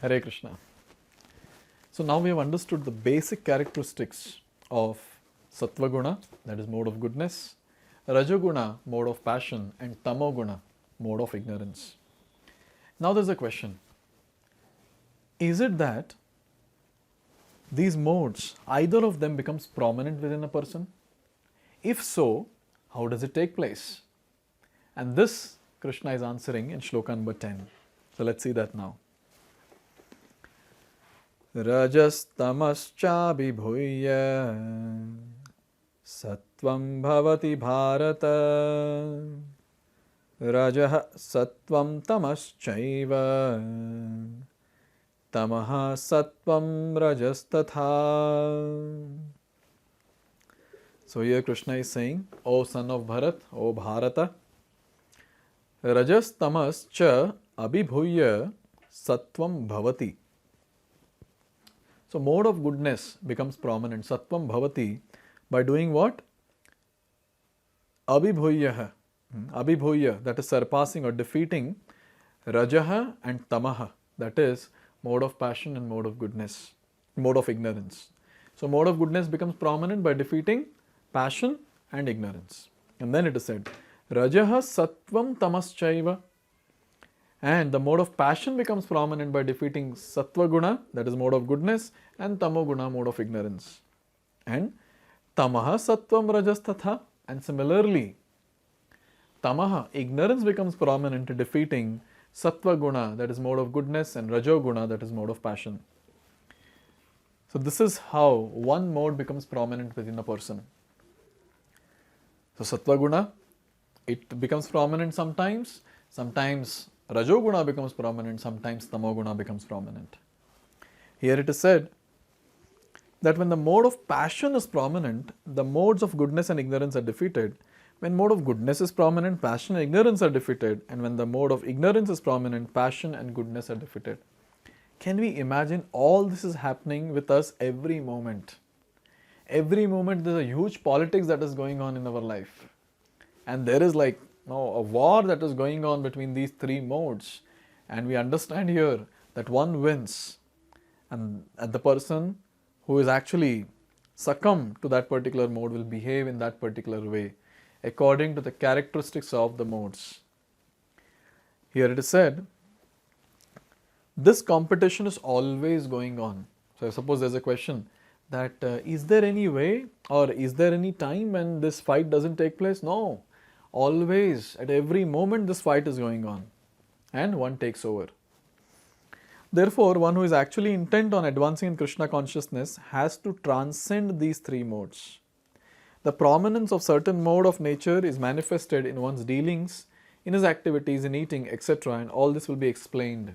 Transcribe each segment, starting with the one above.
Hare Krishna. So now we have understood the basic characteristics of Sattva Guna, that is mode of goodness, Rajoguna, mode of passion, and Tamoguna, mode of ignorance. Now there's a question. Is it that these modes, either of them becomes prominent within a person? If so, how does it take place? And this Krishna is answering in Shloka number 10. So let's see that now. Rajastamascha Sattvam bhavati bharata Rajah sattvam tamaschaiva Tamaha sattvam rajastatha. So here Krishna is saying, O son of Bharat, O Bharata, Rajas tamas cha abhibhuya sattvam bhavati. So mode of goodness becomes prominent, sattvam bhavati, by doing what? Abhibhuya, that is surpassing or defeating Rajaha and Tamaha, that is mode of passion and mode of goodness, mode of ignorance. So mode of goodness becomes prominent by defeating passion and ignorance. And then it is said, Rajaha sattvam tamaschaiva. And the mode of passion becomes prominent by defeating Sattva Guna, that is mode of goodness, and Tamoguna, mode of ignorance. And Tamaha sattvam rajastatha. And similarly, Tamaha, ignorance, becomes prominent in defeating Sattva Guna, that is mode of goodness, and Rajoguna, that is mode of passion. So this is how one mode becomes prominent within a person. So Sattva Guna, it becomes prominent sometimes Rajoguna becomes prominent, sometimes Tamoguna becomes prominent. Here it is said that when the mode of passion is prominent, the modes of goodness and ignorance are defeated. When mode of goodness is prominent, passion and ignorance are defeated. And when the mode of ignorance is prominent, passion and goodness are defeated. Can we imagine all this is happening with us every moment? Every moment there's a huge politics that is going on in our life. And there is a war that is going on between these three modes. And we understand here that one wins. And the person who is actually succumbed to that particular mode will behave in that particular way, according to the characteristics of the modes. Here it is said, this competition is always going on. So suppose there's a question that is there any way or is there any time when this fight doesn't take place? No. Always, at every moment this fight is going on and one takes over. Therefore, one who is actually intent on advancing in Krishna consciousness has to transcend these three modes. The prominence of certain mode of nature is manifested in one's dealings, in his activities, in eating, etc. And all this will be explained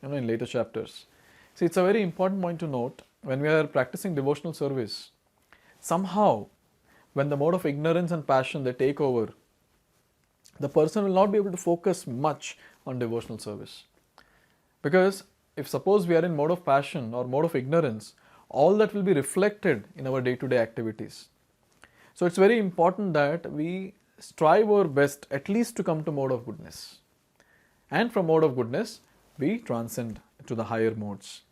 in later chapters. See, it's a very important point to note when we are practicing devotional service. Somehow, when the mode of ignorance and passion they take over, the person will not be able to focus much on devotional service. Because if suppose we are in mode of passion or mode of ignorance, all that will be reflected in our day-to-day activities. So it's very important that we strive our best at least to come to mode of goodness. And from mode of goodness, we transcend to the higher modes.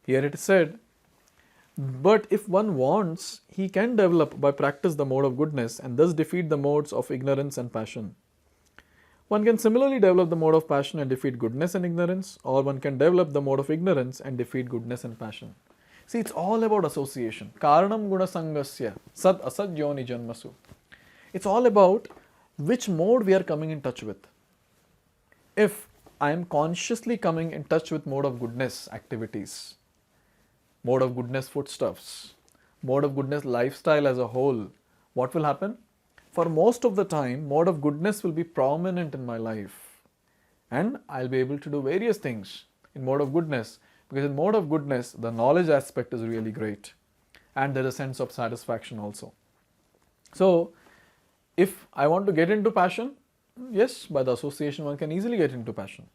Here it is said, but if one wants, he can develop by practice the mode of goodness and thus defeat the modes of ignorance and passion. One can similarly develop the mode of passion and defeat goodness and ignorance, or one can develop the mode of ignorance and defeat goodness and passion. See, it's all about association. Karanam guna sangasya sad asad yoni janmasu. It's all about which mode we are coming in touch with. If I am consciously coming in touch with mode of goodness activities, mode of goodness foodstuffs, mode of goodness lifestyle as a whole, what will happen? For most of the time, mode of goodness will be prominent in my life. And I'll be able to do various things in mode of goodness, because in mode of goodness, the knowledge aspect is really great. And there's a sense of satisfaction also. So, if I want to get into passion, yes, by the association one can easily get into passion.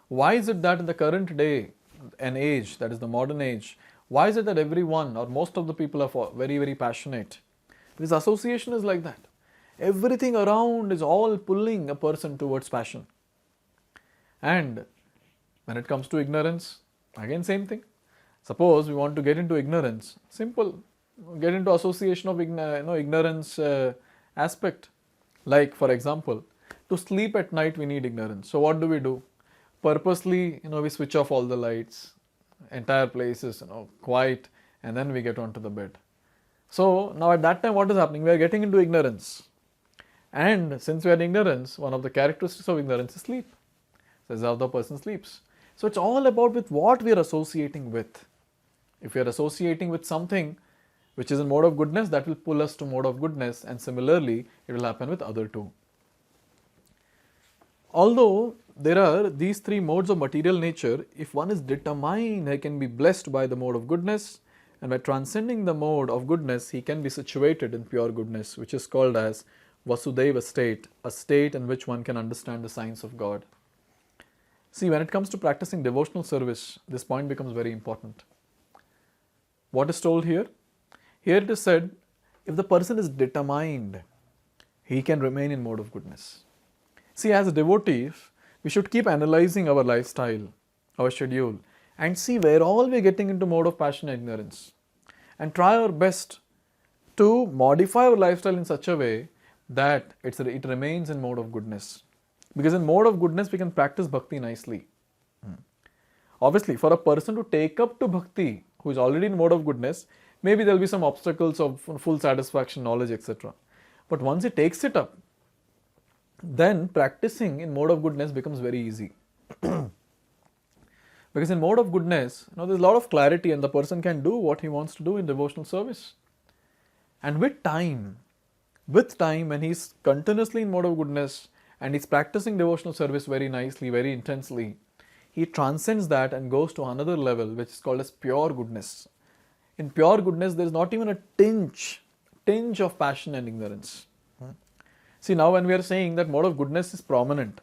Why is it that in the current day and age, that is the modern age, why is it that everyone or most of the people are very, very passionate? Because association is like that. Everything around is all pulling a person towards passion. And when it comes to ignorance, Again, same thing. Suppose we want to get into ignorance, simple, get into association of ignorance aspect. Like, for example, to sleep at night we need ignorance. So what do? Purposely, we switch off all the lights, entire place is quiet, and then we get onto the bed. So now at that time what is happening? We are getting into ignorance. And since we are in ignorance, one of the characteristics of ignorance is sleep. This is how the person sleeps. So it's all about with what we are associating with. If we are associating with something which is in mode of goodness, that will pull us to mode of goodness, and similarly it will happen with other two. Although there are these three modes of material nature, if one is determined, he can be blessed by the mode of goodness, and by transcending the mode of goodness, he can be situated in pure goodness, which is called as Vasudeva state, a state in which one can understand the science of God. See, when it comes to practicing devotional service, this point becomes very important. What is told here? Here it is said, if the person is determined, he can remain in mode of goodness. See, as devotees, we should keep analyzing our lifestyle, our schedule, and see where all we are getting into mode of passion and ignorance, and try our best to modify our lifestyle in such a way that it remains in mode of goodness. Because in mode of goodness, we can practice bhakti nicely. Obviously, for a person to take up to bhakti, who is already in mode of goodness, maybe there will be some obstacles of full satisfaction, knowledge, etc. But once he takes it up, then practicing in mode of goodness becomes very easy. Because in mode of goodness, there is a lot of clarity, and the person can do what he wants to do in devotional service. And with time, when he is continuously in mode of goodness and he is practicing devotional service very nicely, very intensely, he transcends that and goes to another level, which is called as pure goodness. In pure goodness, there is not even a tinge of passion and ignorance. See, now when we are saying that mode of goodness is prominent,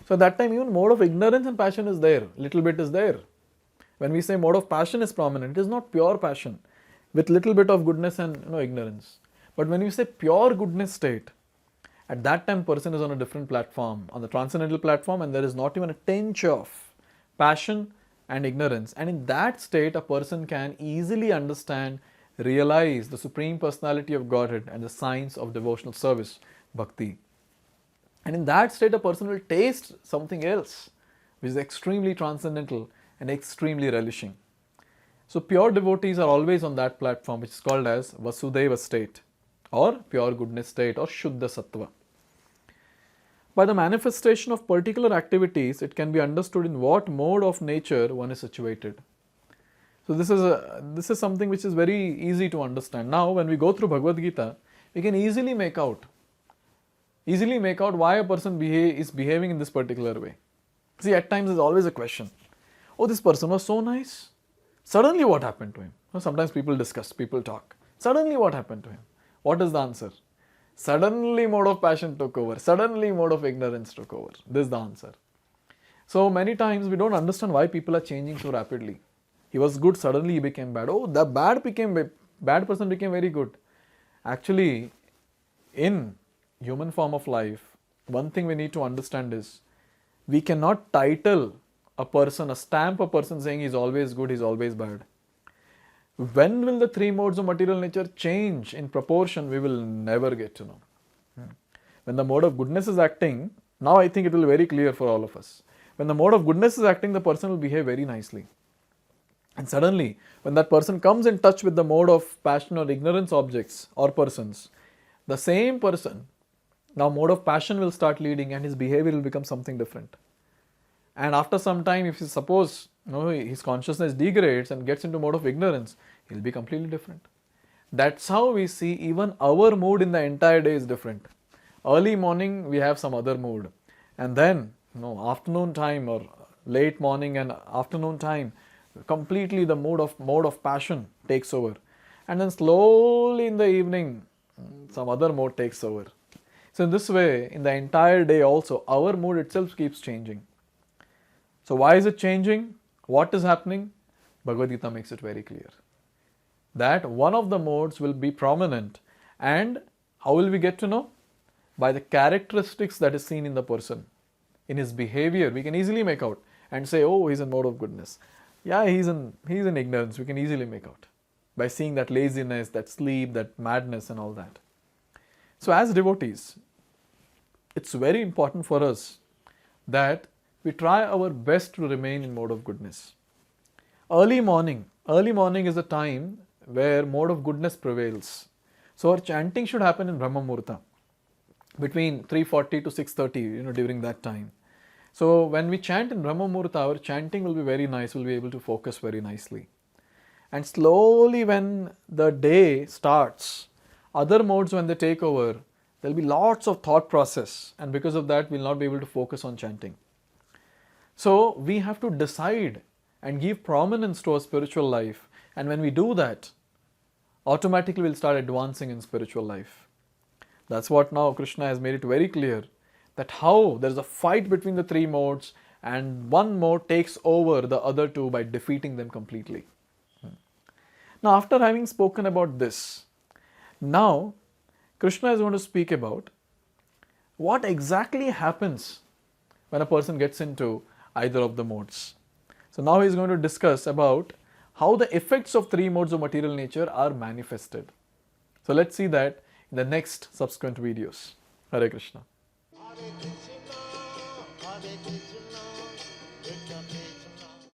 so at that time even mode of ignorance and passion is there, little bit is there. When we say mode of passion is prominent, it is not pure passion with little bit of goodness and ignorance. But when we say pure goodness state, at that time person is on a different platform, on the transcendental platform, and there is not even a tinge of passion and ignorance. And in that state, a person can easily understand, realize the Supreme Personality of Godhead and the science of devotional service, bhakti. And in that state, a person will taste something else, which is extremely transcendental and extremely relishing. So pure devotees are always on that platform, which is called as Vasudeva state, or pure goodness state, or Shuddha Sattva. By the manifestation of particular activities, it can be understood in what mode of nature one is situated. So this is something which is very easy to understand. Now, when we go through Bhagavad-gita, we can easily make out why a person is behaving in this particular way. See, at times there's always a question. Oh, this person was so nice. Suddenly what happened to him? Sometimes people discuss, people talk. Suddenly what happened to him? What is the answer? Suddenly mode of passion took over. Suddenly mode of ignorance took over. This is the answer. So many times we don't understand why people are changing so rapidly. He was good, suddenly he became bad. Oh, the bad person became very good. Actually, in human form of life, one thing we need to understand is, we cannot title a person, stamp a person saying he's always good, he's always bad. When will the three modes of material nature change in proportion? We will never get to know. When the mode of goodness is acting, now I think it will be very clear for all of us. When the mode of goodness is acting, the person will behave very nicely. And suddenly, when that person comes in touch with the mode of passion or ignorance objects or persons, the same person, now mode of passion will start leading and his behavior will become something different. And after some time, if you suppose his consciousness degrades and gets into mode of ignorance, he will be completely different. That's how we see even our mood in the entire day is different. Early morning, we have some other mood. And then, afternoon time or late morning and afternoon time, completely the mode of passion takes over. And then slowly in the evening, some other mode takes over. So in this way, in the entire day also, our mood itself keeps changing. So why is it changing? What is happening? Bhagavad-gita makes it very clear. That one of the modes will be prominent. And how will we get to know? By the characteristics that is seen in the person. In his behavior, we can easily make out and say, oh, he's in mode of goodness. Yeah, he's in ignorance. We can easily make out by seeing that laziness, that sleep, that madness, and all that. So, as devotees, it's very important for us that we try our best to remain in mode of goodness. Early morning is a time where mode of goodness prevails. So, our chanting should happen in Brahma Muhurta between 3:40 to 6:30, during that time. So, when we chant in Brahma Muhurta, our chanting will be very nice, we'll be able to focus very nicely. And slowly, when the day starts, other modes, when they take over, there'll be lots of thought process, and because of that, we'll not be able to focus on chanting. So, we have to decide and give prominence to our spiritual life, and when we do that, automatically we'll start advancing in spiritual life. That's what now Krishna has made it very clear, that how there's a fight between the three modes and one mode takes over the other two by defeating them completely. Now, after having spoken about this, now Krishna is going to speak about what exactly happens when a person gets into either of the modes. So now he is going to discuss about how the effects of three modes of material nature are manifested. So let's see that in the next subsequent videos. Hare Krishna. Hare Krishna, Krishna